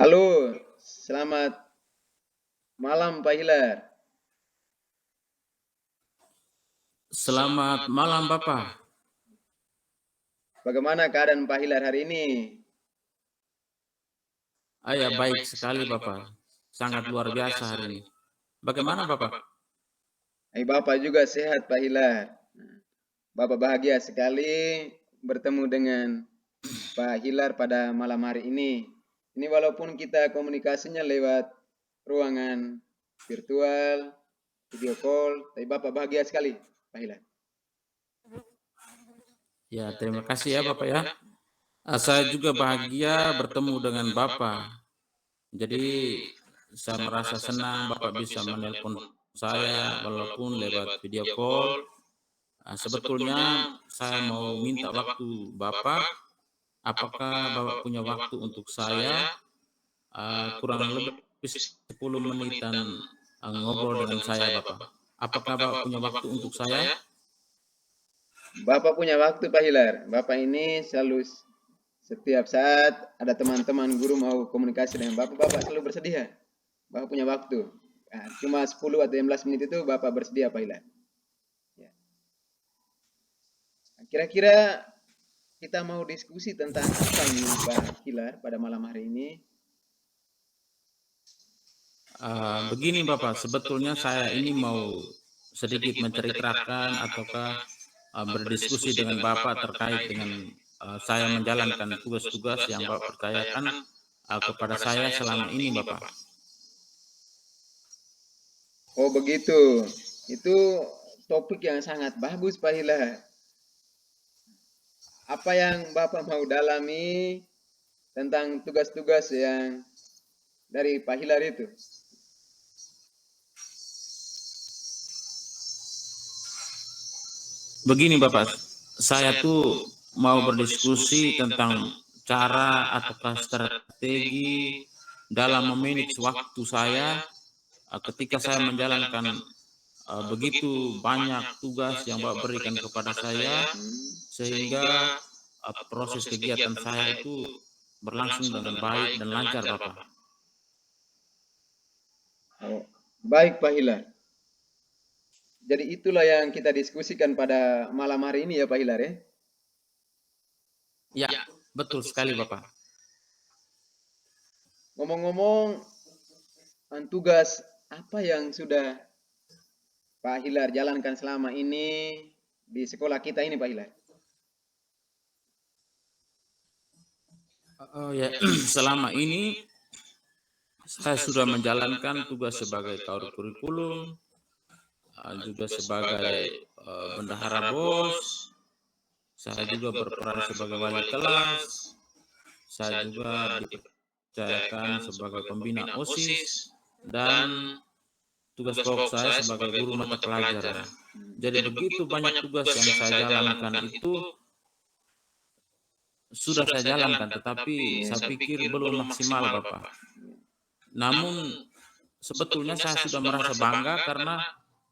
Halo, selamat malam Pak Hilar. Selamat malam Bapak. Bagaimana keadaan Pak Hilar hari ini? Ya baik sekali Bapak. Sangat luar biasa hari ini. Bagaimana Bapak? Bapak juga sehat Pak Hilar. Bapak bahagia sekali bertemu dengan Pak Hilar pada malam hari ini. Ini walaupun kita komunikasinya lewat ruangan virtual, video call, tapi Bapak bahagia sekali Pak Hilar. Ya terima kasih ya Bapak ya. Saya juga bahagia bertemu dengan Bapak. Jadi saya merasa senang Bapak bisa menelpon saya walaupun lewat video call. Sebetulnya saya mau minta waktu Bapak. Apakah Bapak punya waktu untuk saya? Kurang lebih 10 menitan ngobrol dengan saya Bapak. Apakah Bapak punya waktu untuk saya? Bapak punya waktu Pak Hilar. Bapak ini selalu setiap saat ada teman-teman guru mau komunikasi dengan Bapak, Bapak selalu bersedia. Bapak punya waktu. Nah, cuma 10 atau 15 menit itu Bapak bersedia Pak Hilar. Ya. Kira-kira kita mau diskusi tentang apa ini Pak Hilar pada malam hari ini? Begini Bapak, sebetulnya saya ini mau sedikit menceritakan ataukah berdiskusi dengan Bapak terkait dengan saya menjalankan tugas-tugas yang Bapak percayakan kepada saya selama ini Bapak. Oh begitu. Itu topik yang sangat bagus Pak Hilar. Apa yang Bapak mau dalami tentang tugas-tugas yang dari Pak Hilar itu? Begini Bapak, saya tuh mau berdiskusi tentang cara ataukah strategi dalam memanage waktu saya ketika saya menjalankan begitu banyak tugas yang Bapak berikan kepada saya, sehingga proses kegiatan saya itu berlangsung dengan baik dan lancar Bapak. Oh, baik Pak Hilar. Jadi itulah yang kita diskusikan pada malam hari ini ya Pak Hilar ya. Ya, betul sekali Bapak. Ngomong-ngomong, tugas apa yang sudah Pak Hilar jalankan selama ini di sekolah kita ini Pak Hilar? Oh ya, selama ini saya sudah menjalankan tugas sebagai kaur kurikulum, juga sebagai bendahara BOS, saya juga berperan sebagai wali kelas, saya juga dipercayakan sebagai pembina OSIS, dan tugas pokok saya sebagai guru mata pelajaran. Jadi begitu banyak tugas yang saya jalankan itu sudah saya jalankan, tetapi saya pikir belum maksimal Bapak. Namun sebetulnya saya sudah merasa bangga karena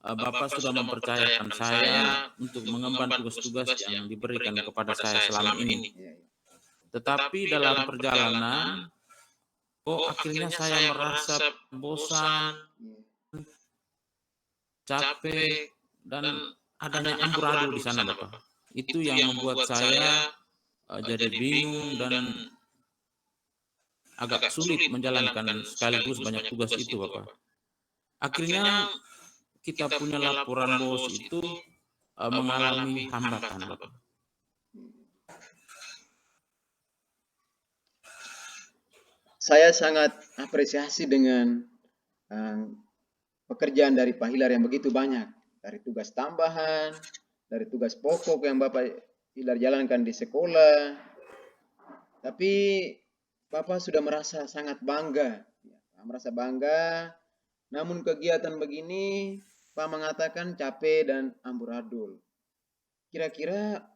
Bapak sudah mempercayakan saya untuk mengemban tugas-tugas yang diberikan kepada saya selama ini. Tetapi dalam perjalanan, kok akhirnya saya merasa bosan, capek, dan adanya amburadul di sana Bapak. Itu yang membuat saya jadi bingung dan agak sulit menjalankan sekaligus banyak tugas itu Bapak. Akhirnya kita punya laporan BOS itu mengalami hambatan Bapak. Saya sangat apresiasi dengan pekerjaan dari Pak Hilar yang begitu banyak. Dari tugas tambahan, dari tugas pokok yang Bapak Hilar jalankan di sekolah. Tapi Bapak sudah merasa sangat bangga. Merasa bangga, namun kegiatan begini Pak mengatakan capek dan amburadul. Kira-kira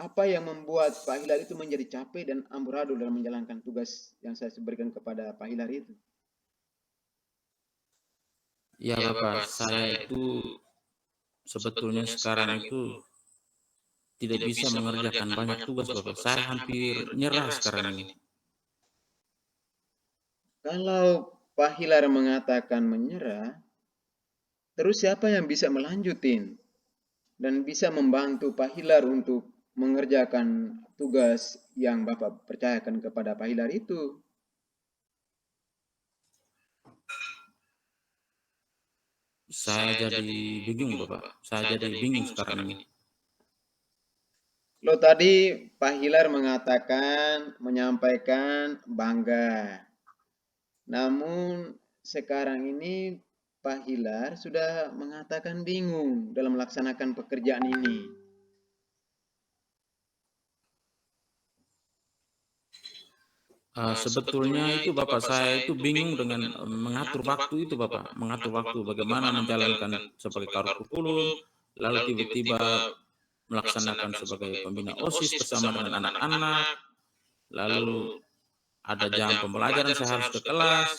apa yang membuat Pak Hilar itu menjadi capek dan amburadul dalam menjalankan tugas yang saya berikan kepada Pak Hilar itu? Ya Bapak, saya itu sebetulnya sekarang itu tidak bisa mengerjakan banyak tugas Bapak. Saya hampir nyerah sekarang ini. Kalau Pak Hilar mengatakan menyerah, terus siapa yang bisa melanjutin dan bisa membantu Pak Hilar untuk mengerjakan tugas yang Bapak percayakan kepada Pak Hilar itu? Saya jadi bingung, Bapak. Saya jadi bingung sekarang ini. Lo tadi Pak Hilar mengatakan, menyampaikan bangga. Namun sekarang ini Pak Hilar sudah mengatakan bingung dalam melaksanakan pekerjaan ini. Sebetulnya itu Bapak, saya itu bingung dengan mengatur waktu itu Bapak. Mengatur waktu bagaimana menjalankan sebagai kurikulum, lalu tiba-tiba melaksanakan sebagai pembina OSIS bersama dengan anak-anak, lalu ada jam pembelajaran saya harus ke kelas,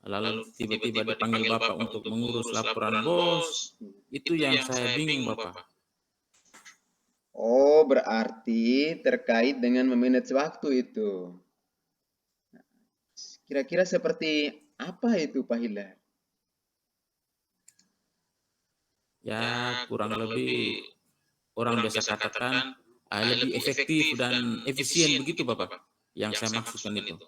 lalu tiba-tiba dipanggil Bapak untuk mengurus laporan bos. Itu yang saya bingung Bapak. Oh, berarti terkait dengan memanage waktu itu. Kira-kira seperti apa itu Pak Hilar? Ya kurang lebih orang biasa katakan lebih efektif dan efisien begitu Bapak. Yang saya maksudkan itu.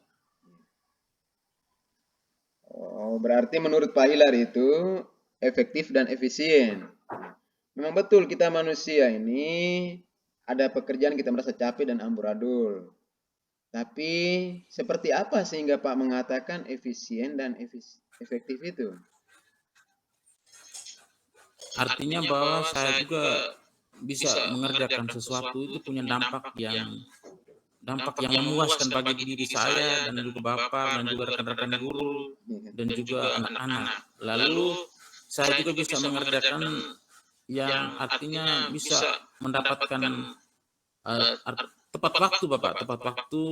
Oh, berarti menurut Pak Hilar itu efektif dan efisien. Memang betul kita manusia ini ada pekerjaan kita merasa capek dan amburadul. Tapi seperti apa sehingga Pak mengatakan efisien dan efektif itu? Artinya bahwa saya juga bisa mengerjakan sesuatu itu punya dampak yang memuaskan bagi diri saya dan juga Bapak dan juga rekan-rekan guru dan juga anak-anak. Lalu saya juga bisa mengerjakan yang artinya bisa mendapatkan tepat waktu Bapak, tepat waktu,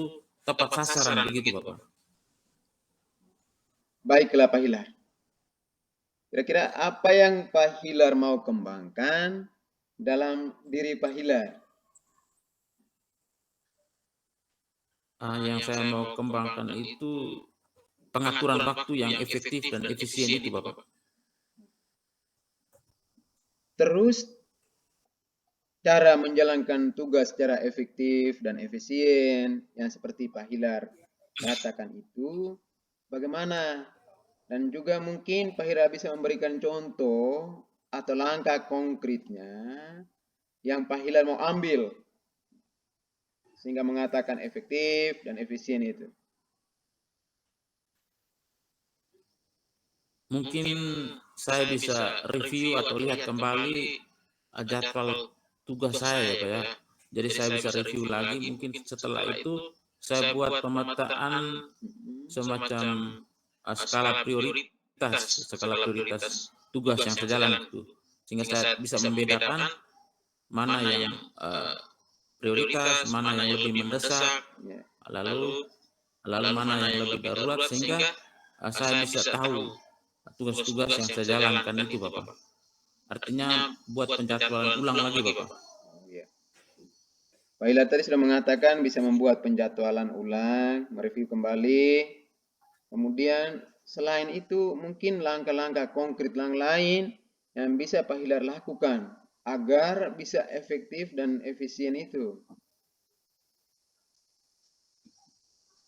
tepat sasaran begitu Bapak. Baiklah Pak Hilar. Kira-kira apa yang Pak Hilar mau kembangkan dalam diri Pak Hilar? Yang saya mau kembangkan itu pengaturan waktu yang efektif dan efisien itu Bapak. Terus cara menjalankan tugas secara efektif dan efisien yang seperti Pak Hilar katakan itu bagaimana? Dan juga mungkin Pak Hilar bisa memberikan contoh atau langkah konkretnya yang Pak Hilar mau ambil sehingga mengatakan efektif dan efisien itu. Mungkin saya bisa review atau lihat kembali jadwal tugas saya ya Pak ya. Jadi saya bisa review lagi, mungkin setelah itu saya buat pemetaan semacam skala prioritas tugas yang sejalan itu. Sehingga saya bisa membedakan mana yang prioritas, mana yang lebih mendesak, Ya. lalu mana yang lebih darurat, sehingga saya bisa tahu tugas-tugas yang saya jalankan itu Bapak. Artinya buat penjadwalan ulang lagi Bapak. Oh, ya. Pak Hilar tadi sudah mengatakan bisa membuat penjadwalan ulang, mereview kembali. Kemudian selain itu mungkin langkah-langkah konkret yang lain yang bisa Pak Hilar lakukan agar bisa efektif dan efisien itu.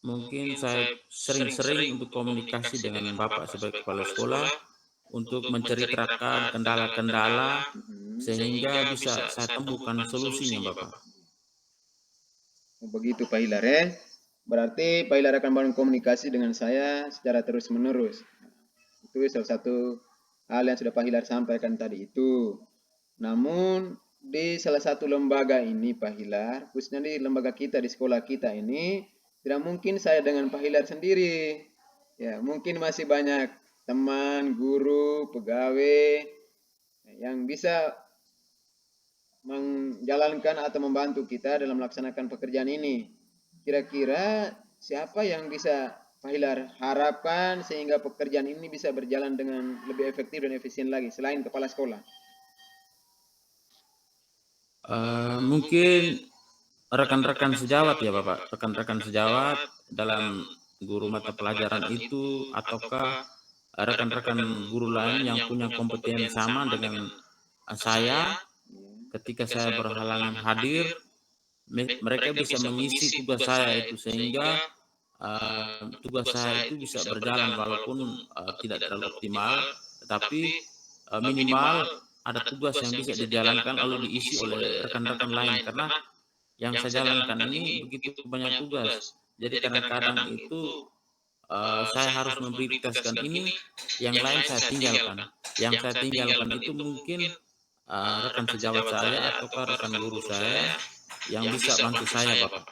Mungkin saya sering-sering untuk komunikasi dengan Bapak sebagai kepala sekolah untuk menceritakan kendala-kendala sehingga bisa saya temukan solusinya Bapak. Begitu Pak Hilar ya. Berarti Pak Hilar akan bangun komunikasi dengan saya secara terus-menerus. Itu salah satu hal yang sudah Pak Hilar sampaikan tadi itu. Namun di salah satu lembaga ini Pak Hilar, khususnya di lembaga kita di sekolah kita ini, tidak mungkin saya dengan Pak Hilar sendiri. Ya, mungkin masih banyak teman, guru, pegawai yang bisa menjalankan atau membantu kita dalam melaksanakan pekerjaan ini. Kira-kira siapa yang bisa Pak Hilar harapkan sehingga pekerjaan ini bisa berjalan dengan lebih efektif dan efisien lagi selain kepala sekolah? Mungkin rekan-rekan sejawat ya Bapak, rekan-rekan sejawat dalam guru mata pelajaran itu, ataukah rekan-rekan guru lain yang punya kompeten sama dengan saya. Ketika saya berhalangan hadir, mereka bisa mengisi tugas saya itu, sehingga tugas saya itu bisa berjalan walaupun tidak terlalu optimal, tetapi minimal ada tugas yang bisa dijalankan lalu diisi oleh rekan-rekan lain, karena yang saya jalankan ini begitu banyak tugas. Jadi kadang-kadang itu saya harus memprioritaskan ini, yang lain saya tinggalkan. Yang saya tinggalkan itu mungkin rekan sejawat saya atau rekan guru saya yang bisa bantu saya, Bapak.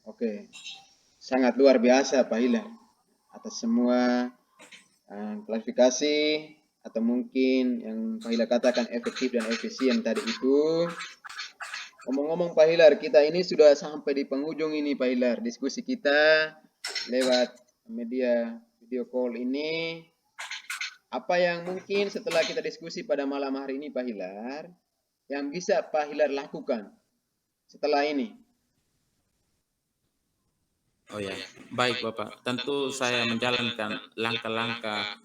Oke, sangat luar biasa Pak Hilar atas semua klarifikasi atau mungkin yang Pak Hilar katakan efektif dan efisien tadi itu. Ngomong-ngomong Pak Hilar, kita ini sudah sampai di penghujung ini Pak Hilar, diskusi kita lewat media video call ini. Apa yang mungkin setelah kita diskusi pada malam hari ini Pak Hilar, yang bisa Pak Hilar lakukan setelah ini? Oh ya, baik Bapak. Tentu saya menjalankan langkah-langkah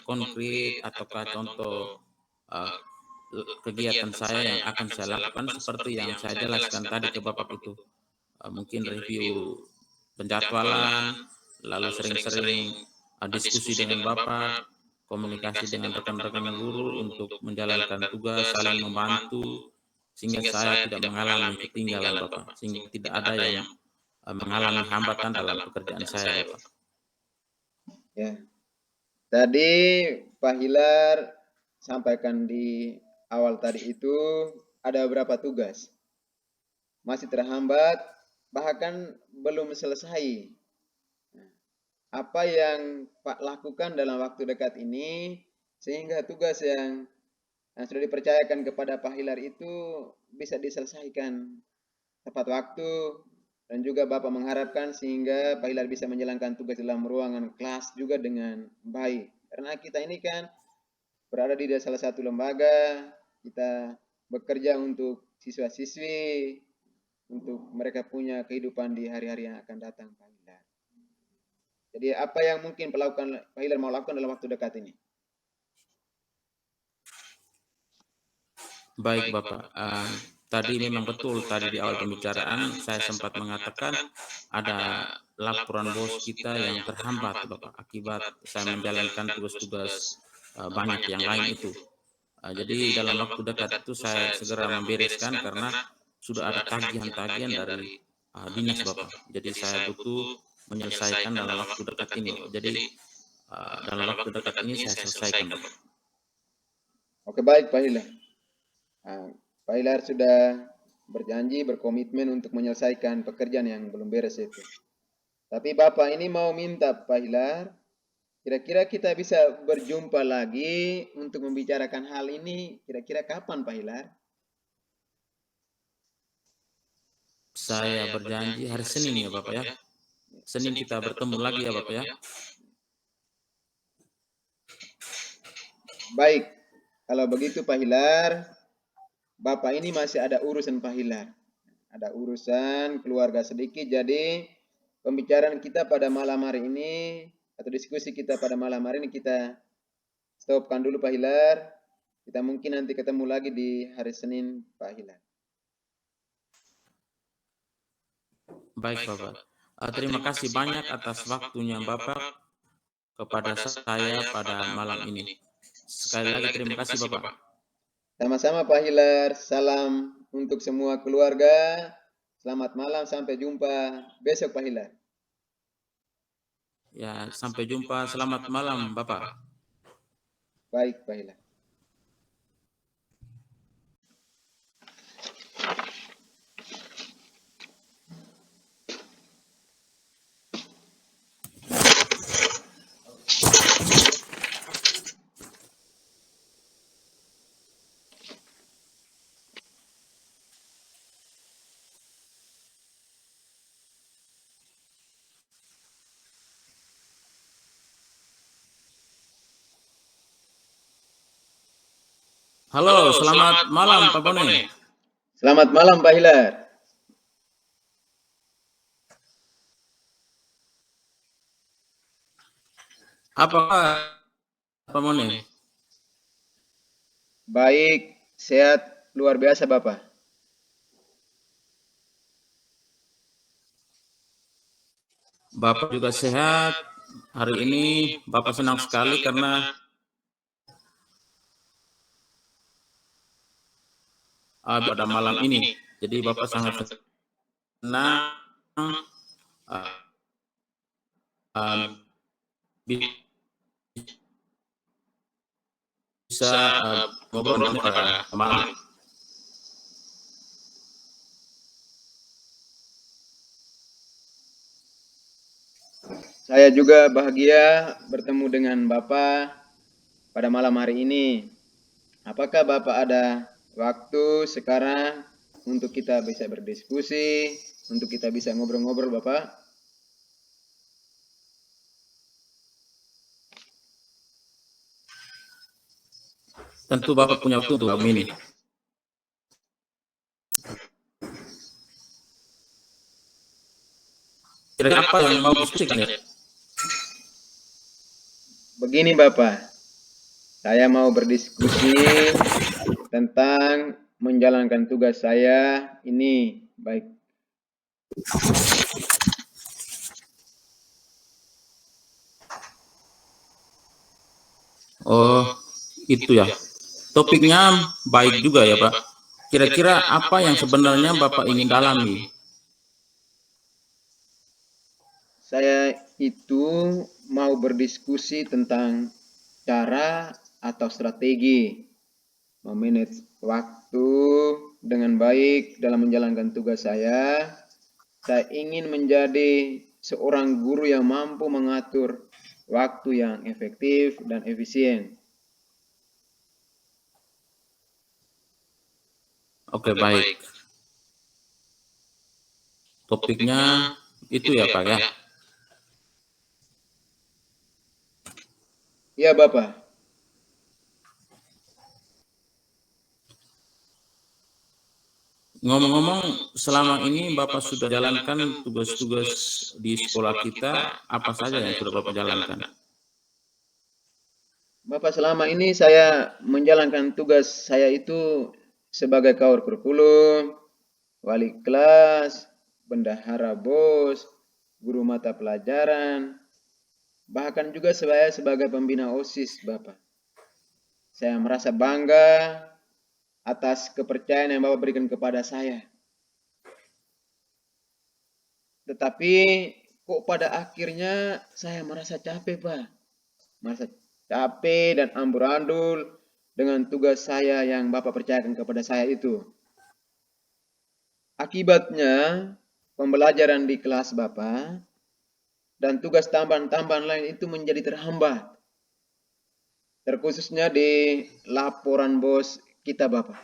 konkret ataukah contoh kegiatan saya yang akan saya lakukan seperti yang saya jelaskan tadi ke Bapak itu. Mungkin review penjadwalan, lalu sering-sering diskusi dengan Bapak, komunikasi dengan rekan-rekan guru untuk menjalankan tugas, saling membantu, sehingga saya tidak mengalami ketinggalan Bapak, sehingga tidak ada yang mengalami hambatan dalam pekerjaan saya, Bapak. Ya, tadi Pak Hilar sampaikan di awal tadi itu ada beberapa tugas masih terhambat, bahkan belum selesai. Apa yang Pak lakukan dalam waktu dekat ini sehingga tugas yang sudah dipercayakan kepada Pak Hilar itu bisa diselesaikan tepat waktu, dan juga Bapak mengharapkan sehingga Pak Hilar bisa menjalankan tugas dalam ruangan kelas juga dengan baik. Karena kita ini kan berada di salah satu lembaga, kita bekerja untuk siswa-siswi, untuk mereka punya kehidupan di hari-hari yang akan datang, Pak Hilar. Jadi apa yang mungkin Pak Hilar mau lakukan dalam waktu dekat ini? Baik Bapak, tadi memang betul, tadi di awal pembicaraan saya sempat mengatakan ada laporan bos kita yang terhambat Bapak, akibat saya menjalankan tugas-tugas banyak yang lain itu. Jadi dalam waktu dekat itu saya segera membereskan karena sudah ada tagihan-tagihan dari dinas Bapak. Jadi saya butuh menyelesaikan dalam waktu dekat ini. Jadi dalam waktu dekat ini saya selesaikan Bapak. Oke, baik Pak Hilar. Pak Hilar sudah berjanji, berkomitmen untuk menyelesaikan pekerjaan yang belum beres itu. Tapi Bapak ini mau minta Pak Hilar, kira-kira kita bisa berjumpa lagi untuk membicarakan hal ini, kira-kira kapan Pak Hilar? Saya berjanji hari Senin ya Bapak ya. Senin kita bertemu lagi ya Bapak ya. Baik, kalau begitu Pak Hilar, Bapak ini masih ada urusan Pak Hilar. Ada urusan keluarga sedikit, jadi pembicaraan kita pada malam hari ini, atau diskusi kita pada malam hari ini kita stopkan dulu Pak Hilar. Kita mungkin nanti ketemu lagi di hari Senin Pak Hilar. Baik Bapak. Terima kasih banyak atas waktunya Bapak kepada saya pada malam ini. Sekali lagi terima kasih Bapak. Sama-sama Pak Hilar, salam untuk semua keluarga. Selamat malam, sampai jumpa besok Pak Hilar. Ya, sampai jumpa. Selamat malam Bapak. Baik Pak Hilar. Halo, selamat malam Pak Bone. Selamat malam Pak Hilar. Apakah Pak Mone? Baik, sehat luar biasa Bapak. Bapak juga sehat. Hari ini Bapak senang sekali karena pada malam ini. Jadi Bapak sangat senang uh, uh, bisa ngobrol pada malam. Saya juga bahagia bertemu dengan Bapak pada malam hari ini. Apakah Bapak ada waktu sekarang untuk kita bisa berdiskusi, untuk kita bisa ngobrol-ngobrol Bapak? Tentu Bapak punya waktu untuk ini. Kira-kira apa yang mau diskusikan ya? Begini Bapak, saya mau berdiskusi tentang menjalankan tugas saya ini baik. Oh, itu ya. Topiknya baik juga ya Pak. Kira-kira apa yang sebenarnya Bapak ingin dalami? Saya itu mau berdiskusi tentang cara atau strategi memanage waktu dengan baik dalam menjalankan tugas saya. Saya ingin menjadi seorang guru yang mampu mengatur waktu yang efektif dan efisien. Oke, baik. Topiknya itu ya Pak ya. Iya Bapak. Ngomong-ngomong, selama ini Bapak sudah jalankan tugas-tugas di sekolah kita, apa saja yang sudah Bapak jalankan? Bapak, selama ini saya menjalankan tugas saya itu sebagai kawal kurikulum, wali kelas, bendahara BOS, guru mata pelajaran, bahkan juga saya sebagai pembina OSIS, Bapak. Saya merasa bangga atas kepercayaan yang Bapak berikan kepada saya. Tetapi kok pada akhirnya saya merasa capek, Pak. Merasa capek dan amburadul dengan tugas saya yang Bapak percayakan kepada saya itu. Akibatnya, pembelajaran di kelas Bapak dan tugas tambahan-tambahan lain itu menjadi terhambat. Terkhususnya di laporan bos kita Bapak.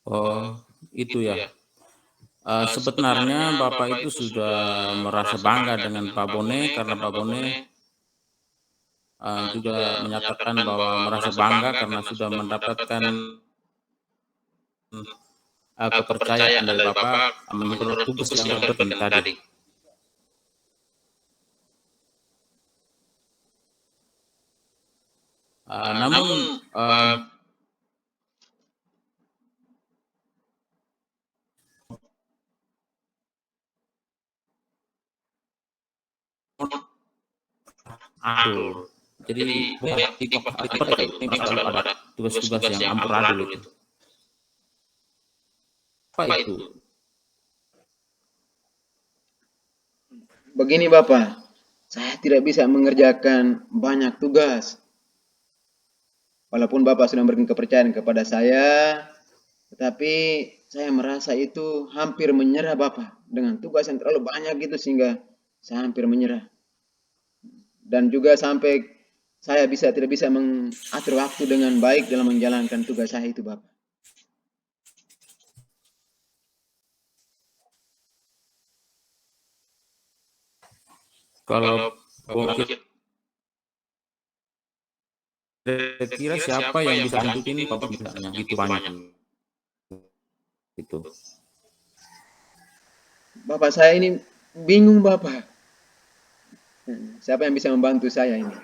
Oh, itu ya. Sebenarnya Bapak itu sudah merasa bangga dengan Pak Bone karena Pak Bone juga menyatakan bahwa merasa bangga karena sudah mendapatkan kepercayaan dari Bapak menurut tugas yang Bapak berikan tadi. Namun aduh, jadi ini selalu ada tugas-tugas yang amburadul itu. Apa itu? Begini Bapak, saya tidak bisa mengerjakan banyak tugas. Walaupun Bapak sudah memberikan kepercayaan kepada saya, tetapi saya merasa itu hampir menyerah Bapak. Dengan tugas yang terlalu banyak itu sehingga saya hampir menyerah. Dan juga sampai saya tidak bisa mengatur waktu dengan baik dalam menjalankan tugas saya itu Bapak. Kalau kira-kira siapa yang bisa lanjutin Bapak misalnya gitu banyak gitu. Bapak saya ini bingung Bapak. Siapa yang bisa membantu saya ini?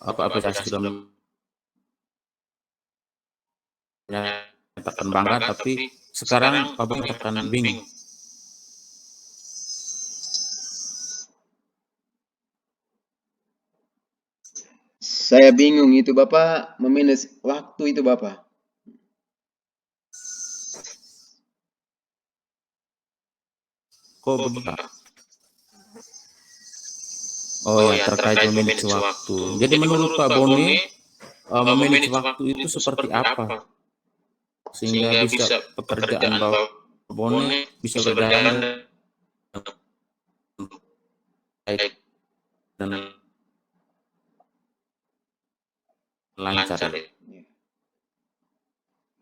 Apa saya sudah menyatakan bangga, tapi sekarang Pak Boni akan bingung. Saya bingung itu Bapak memanage waktu itu Bapak. Kok begitu? Oh ya, terkait memanage waktu. Jadi menurut Pak Boni, memanage waktu itu seperti apa? Sehingga bisa pekerjaan Pak Boni bisa berjalan baik dan lancar.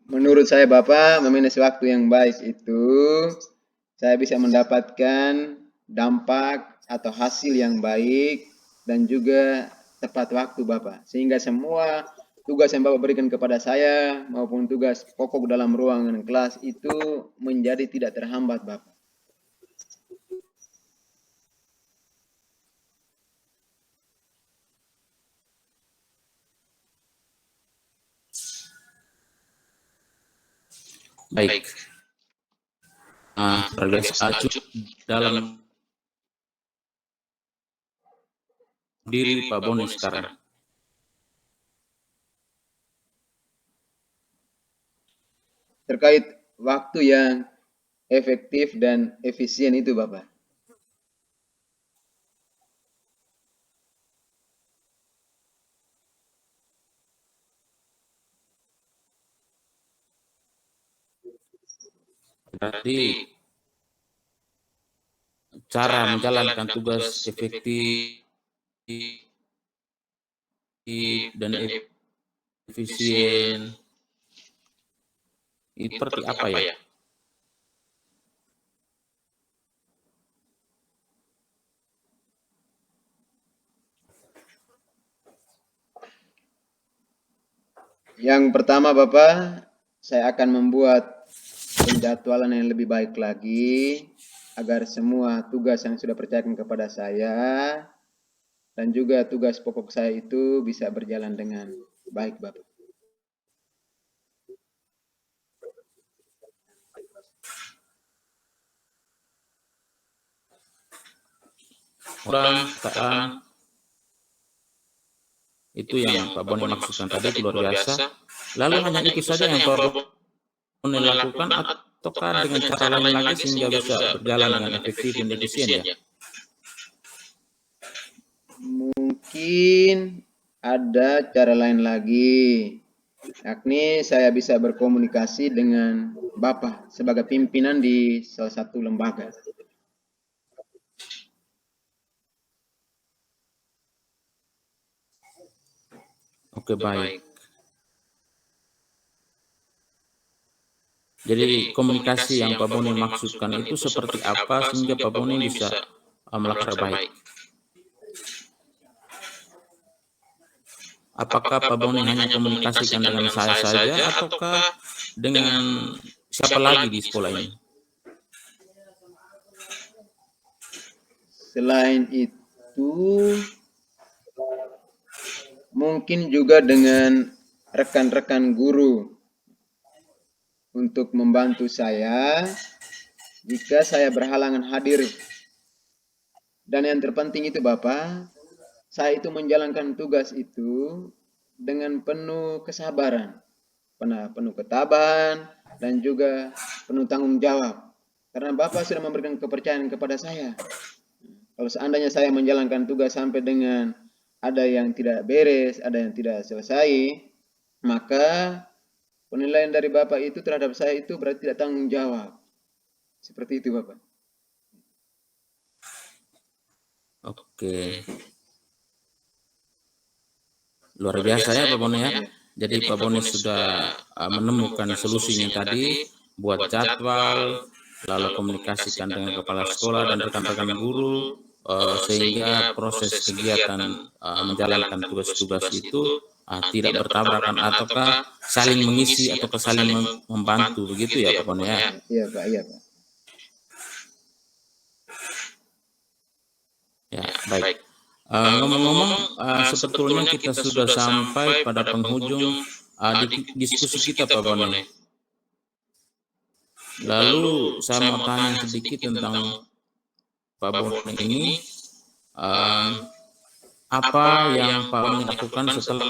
Menurut saya Bapak, memanage waktu yang baik itu saya bisa mendapatkan dampak atau hasil yang baik dan juga tepat waktu Bapak. Sehingga semua tugas yang Bapak berikan kepada saya maupun tugas pokok dalam ruangan kelas itu menjadi tidak terhambat Bapak. Baik. Progres acu dalam diri Pak Boni sekarang. Terkait waktu yang efektif dan efisien itu Bapak. Berarti cara menjalankan tugas efektif dan efisien itu seperti apa ya? Yang pertama Bapak, saya akan membuat penjadwalan yang lebih baik lagi agar semua tugas yang sudah percayakan kepada saya dan juga tugas pokok saya itu bisa berjalan dengan baik Bapak. Orang itu yang Pak Boni maksudkan tadi luar biasa. Lalu hanya itu saja yang Pak Boni lakukan ataukah dengan cara lain lagi sehingga bisa berjalan dengan efektif dan efisien ya? Mungkin ada cara lain lagi, yakni saya bisa berkomunikasi dengan Bapak sebagai pimpinan di salah satu lembaga. Oke, baik. Jadi komunikasi yang Pak Boni maksudkan itu seperti apa sehingga Pak Boni bisa melakukan baik? Apakah Pak Boni hanya komunikasikan dengan saya saja ataukah dengan siapa lagi di sekolah ini? Selain itu, mungkin juga dengan rekan-rekan guru untuk membantu saya jika saya berhalangan hadir. Dan yang terpenting itu Bapak, saya itu menjalankan tugas itu dengan penuh kesabaran, penuh ketabahan, dan juga penuh tanggung jawab. Karena Bapak sudah memberikan kepercayaan kepada saya. Kalau seandainya saya menjalankan tugas sampai dengan ada yang tidak beres, ada yang tidak selesai, maka penilaian dari Bapak itu terhadap saya itu berarti tidak tanggung jawab. Seperti itu Bapak. Oke. Luar biasa ya Pak Boni ya. Jadi Pak Boni sudah menemukan solusinya tadi buat jadwal, lalu komunikasikan dengan kepala sekolah dan rekan-rekan guru, sehingga proses kegiatan menjalankan tugas-tugas itu tidak bertabrakan ataukah saling mengisi ataukah saling membantu begitu ya Pak Bone ya? Iya Pak, iya Pak. Ya, baik. Ngomong-ngomong, sebetulnya kita sudah sampai pada penghujung diskusi kita Pak Bone. Lalu saya mau tanya sedikit tentang Pak Bone ini, apa yang Pak Bone lakukan setelah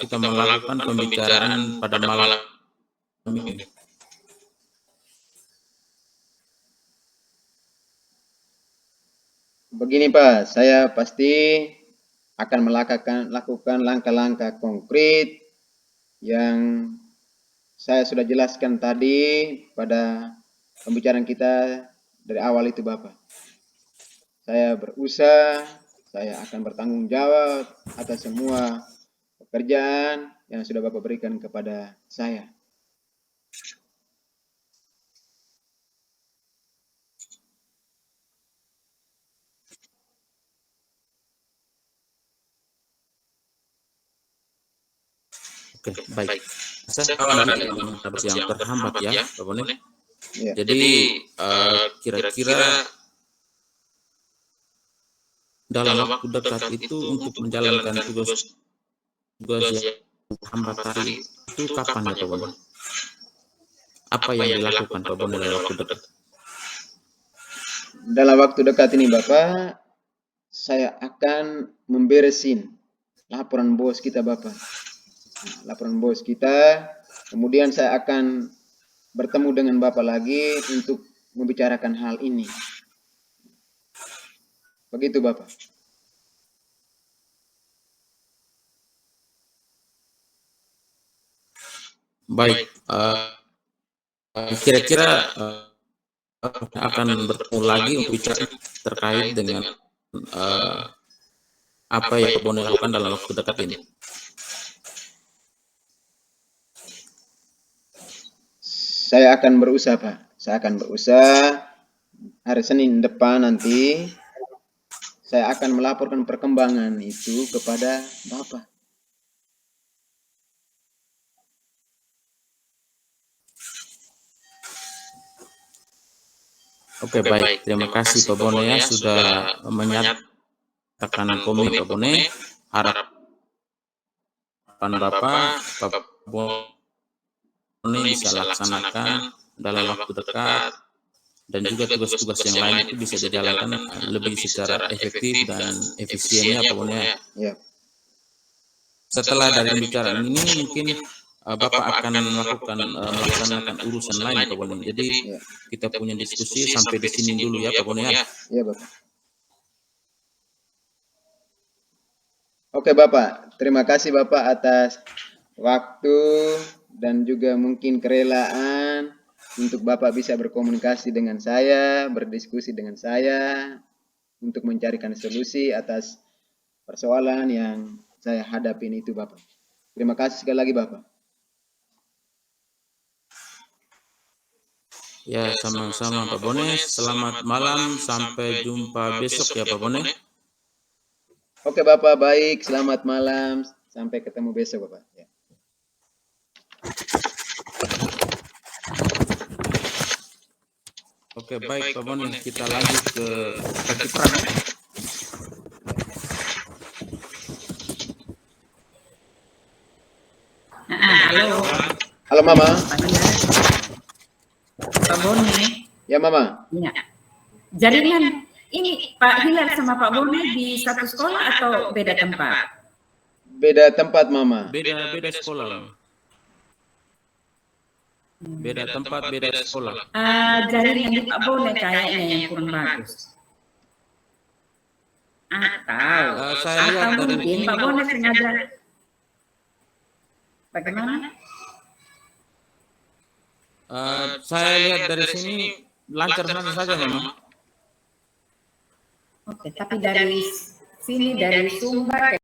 kita melakukan pembicaraan pada malam ini? Begini Pak, saya pasti akan lakukan langkah-langkah konkret yang saya sudah jelaskan tadi pada pembicaraan kita dari awal itu Bapak. Saya berusaha, saya akan bertanggung jawab atas semua pekerjaan yang sudah Bapak berikan kepada saya. Oke, baik. Saya lagi yang terhambat ya, Pak Bone. Ya. Jadi kira-kira dalam waktu dekat itu untuk menjalankan tugas yang terhambat tadi itu kapan ya Pak Bone? Apa yang dilakukan Pak Bone dalam waktu dekat? Dalam waktu dekat ini Bapak, saya akan memberesin laporan bos kita Bapak. Nah, laporan bos kita, kemudian saya akan bertemu dengan Bapak lagi untuk membicarakan hal ini. Begitu Bapak. Baik, kira-kira akan bertemu lagi untuk bicara terkait dengan apa yang Pak Bone lakukan dalam waktu dekat ini. Saya akan berusaha Pak. Saya akan berusaha hari Senin depan nanti saya akan melaporkan perkembangan itu kepada Bapak. Oke, baik. Terima kasih Pak Bone ya sudah menyatakan komit Pak Bone. Harapan Bapak Bone bisa laksanakan dalam waktu dekat dan juga tugas-tugas yang lain itu bisa dijalankan lebih secara efektif dan efisien ya Pak Bone ya. Ya. Setelah dari pembicaraan ini mungkin Bapak akan melaksanakan urusan lain Pak Bone. Jadi kita punya diskusi sampai di sini dulu ya Pak Bone ya. Iya Bapak. Oke Bapak, terima kasih Bapak atas waktu dan juga mungkin kerelaan untuk Bapak bisa berkomunikasi dengan saya, berdiskusi dengan saya untuk mencarikan solusi atas persoalan yang saya hadapin itu Bapak. Terima kasih sekali lagi Bapak. Ya, sama-sama Pak Bone. Selamat malam, sampai jumpa besok ya Pak Bone. Oke Bapak, baik. Selamat malam. Sampai ketemu besok Bapak. Ya. Oke, baik Pak Bone. Kita lanjut ke Kipran. Halo. Halo Mama. Pak Bone. Ya Mama. Ya. Jaringan ini Pak Hilal sama Pak Bone di satu sekolah atau beda tempat? Beda tempat Mama. Beda sekolah. Beda tempat, beda sekolah. Jaringan di Pak Bone kayaknya yang kurang bagus. Atau mungkin Pak Bone sengaja. Bagaimana? Saya lihat dari sini lancar saja memang. Oke, tapi dari sini dari Sumbar